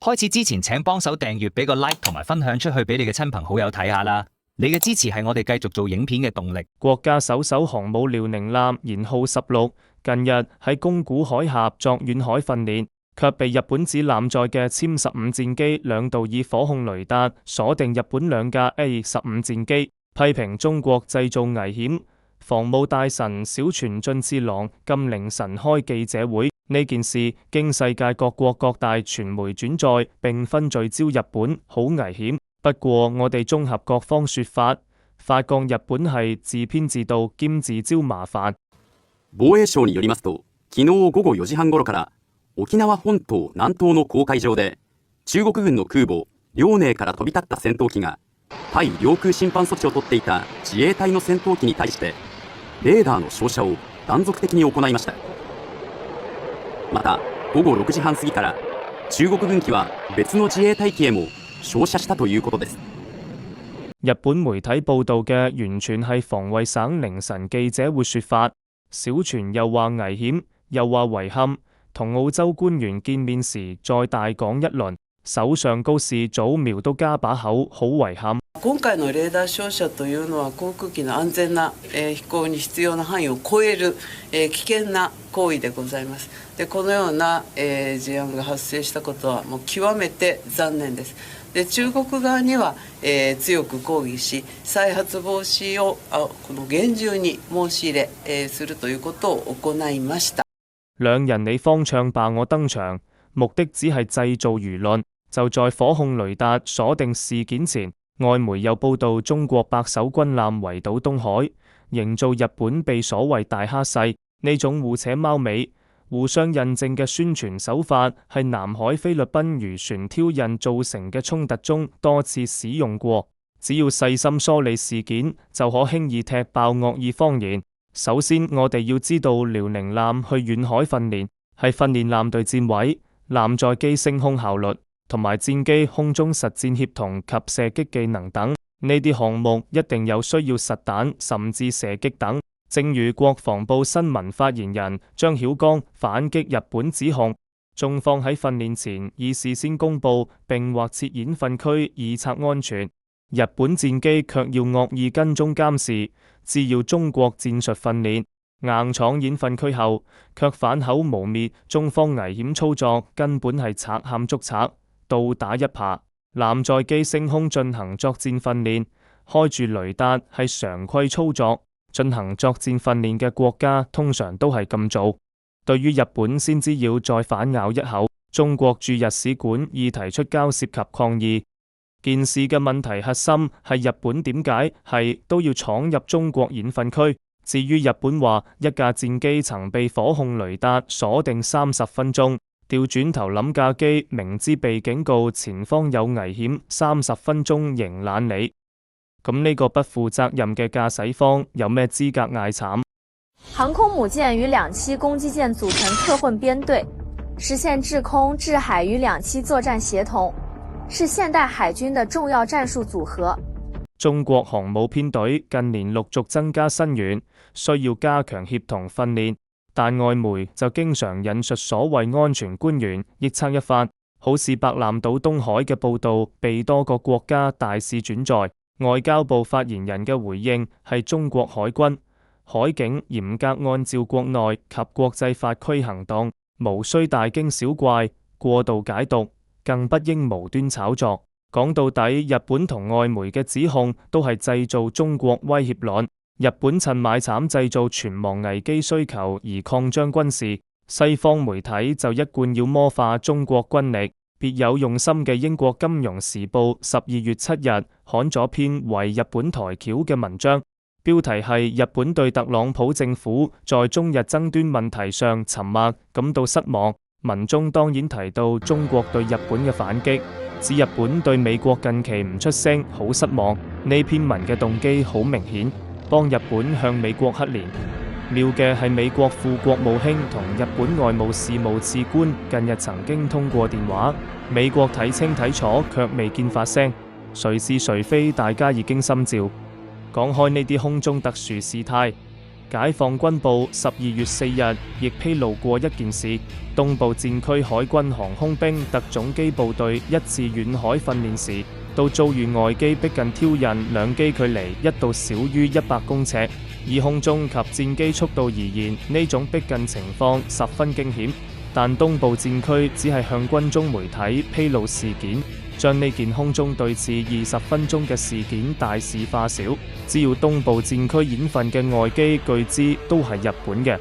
開始之前請幫手訂閱，俾個 like 同埋分享出去俾你嘅親朋好友睇下啦。你嘅支持係我哋繼續做影片嘅動力。國家首艘航母遼寧艦舷號16近日喺宮古海峽作遠海訓練，卻被日本指艦載嘅殲15戰機兩度以火控雷達鎖定日本兩架 A-15戰機，批評中國製造危險。防務大臣小泉進次郎今凌晨開記者會，呢件事經世界各國各大傳媒轉載，並分聚焦日本，好危險。不過我哋綜合各方說法，發覺日本係自編自導兼自招麻煩。防衛省によりますと、昨日午後4時半頃から沖縄本島南東の公海上で中国軍の空母遼寧から飛び立った戦闘機が対領空侵犯措置を取っていた自衛隊の戦闘機に対してレーダーの照射を断続的に行いました。また午後6時半過ぎから中国軍機は別の自衛隊機へも照射したということです。日本媒體報道嘅完全係防衛省凌晨記者會說法，小泉又話危險，又話遺憾，同澳洲官員見面時再大講一輪，首相高市早苗都加把口，好遺憾。今回のレーダー照射というのは航空機の安全な飛行に必要な範囲を超える危険な行為でございます。でこのような事案が発生したことはもう極めて残念です。で中国側には強く抗議し、再発防止をこの厳重に申し入れするということを行いました。兩人你方唱罷我登場，目的只係製造輿論。就在火控雷達鎖定事件前，外媒又報道中國白手軍艦圍堵東海，營造日本被所謂大蝦勢。呢種互扯貓尾、互相印證嘅宣傳手法，係南海菲律賓漁船挑釁造成嘅衝突中多次使用過。只要細心梳理事件，就可輕易踢爆惡意謊言。首先，我哋要知道遼寧艦去遠海訓練，係訓練艦隊戰位、艦載機升空效率，同埋戰機空中實戰協同及射擊技能等，呢啲項目一定有需要實彈甚至射擊等。正如國防部新聞發言人張曉剛反擊日本指控，中方喺訓練前已事先公佈並劃設演訓區以策安全，日本戰機卻要惡意跟蹤監視，滋擾中國戰術訓練。硬闖演訓區後，卻反口誣衊中方危險操作根本係賊喊捉賊，倒打一耙。艦載機升空進行作戰訓練，開住雷達係常規操作。進行作戰訓練嘅國家通常都係咁做。對於日本先知要再反咬一口，中國駐日使館已提出交涉及抗議。件事嘅問題核心係日本點解係都要闖入中國演訓區。至於日本話一架戰機曾被火控雷達鎖定30分鐘，調轉頭諗架機明知被警告前方有危險，30分鐘仍懶理。咁呢個不負責任嘅駕駛方有咩資格嗌慘？航空母艦與兩棲攻擊艦組成特混編隊，實現制空制海與兩棲作戰協同，是現代海軍的重要戰術組合。中國航母編隊近年陸續增加新員，需要加強協同訓練，但外媒就經常引述所謂安全官員臆測一番，好似白蘭島東海嘅報導被多個國家大肆轉載。外交部發言人嘅回應係中國海軍海警嚴格按照國內及國際法規行動，無需大驚小怪、過度解讀，更不應無端炒作。講到底，日本同外媒嘅指控都係製造中國威脅論。日本趁買慘製造存亡危機需求而擴張軍事，西方媒體就一貫要魔化中國軍力。別有用心嘅英國金融時報12月7日刊咗篇為日本抬轎嘅文章，標題係日本對特朗普政府在中日爭端問題上沉默感到失望。文中當然提到中國對日本嘅反擊，指日本對美國近期唔出聲好失望。呢篇文嘅動機好明顯，幫日本向美國黑臉。妙嘅係美國副國務卿同日本外務事務次官近日曾經通過電話，美國睇清睇楚卻未見發聲，誰是誰非大家已經心照。講開呢啲空中特殊事態，解放軍報12月4日亦披露過一件事，東部戰區海軍航空兵特種機部隊一次遠海訓練時，到遭遇外機逼近挑釁，兩機距離一度少於100公尺。以空中及戰機速度而言，呢種逼近情況十分驚險。但東部戰區只係向軍中媒體披露事件，將呢件空中對峙20分鐘嘅事件大事化小。只要東部戰區演訓嘅外機據知都係日本嘅，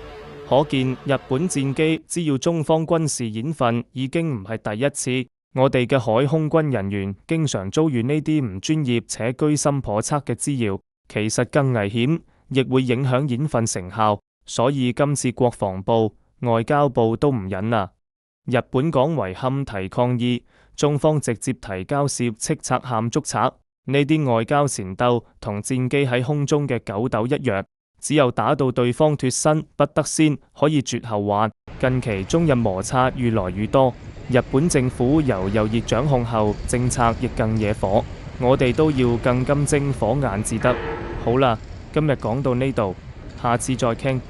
可見日本戰機只要中方軍事演訓已經唔係第一次。我哋嘅海空軍人員經常遭遇呢啲唔專業且居心叵測嘅滋擾，其實更危險，亦會影響演訓成效。所以今次國防部、外交部都唔忍啦。日本講遺憾提抗議，中方直接提交涉斥責喊捉賊。呢啲外交纏鬥同戰機喺空中嘅狗鬥一樣，只有打到對方脫身不得先，可以絕後患。近期中日摩擦越來越多，日本政府由右翼掌控後，政策亦更惹火。我哋都要更金睛火眼至得。好啦，今日講到呢度，下次再傾。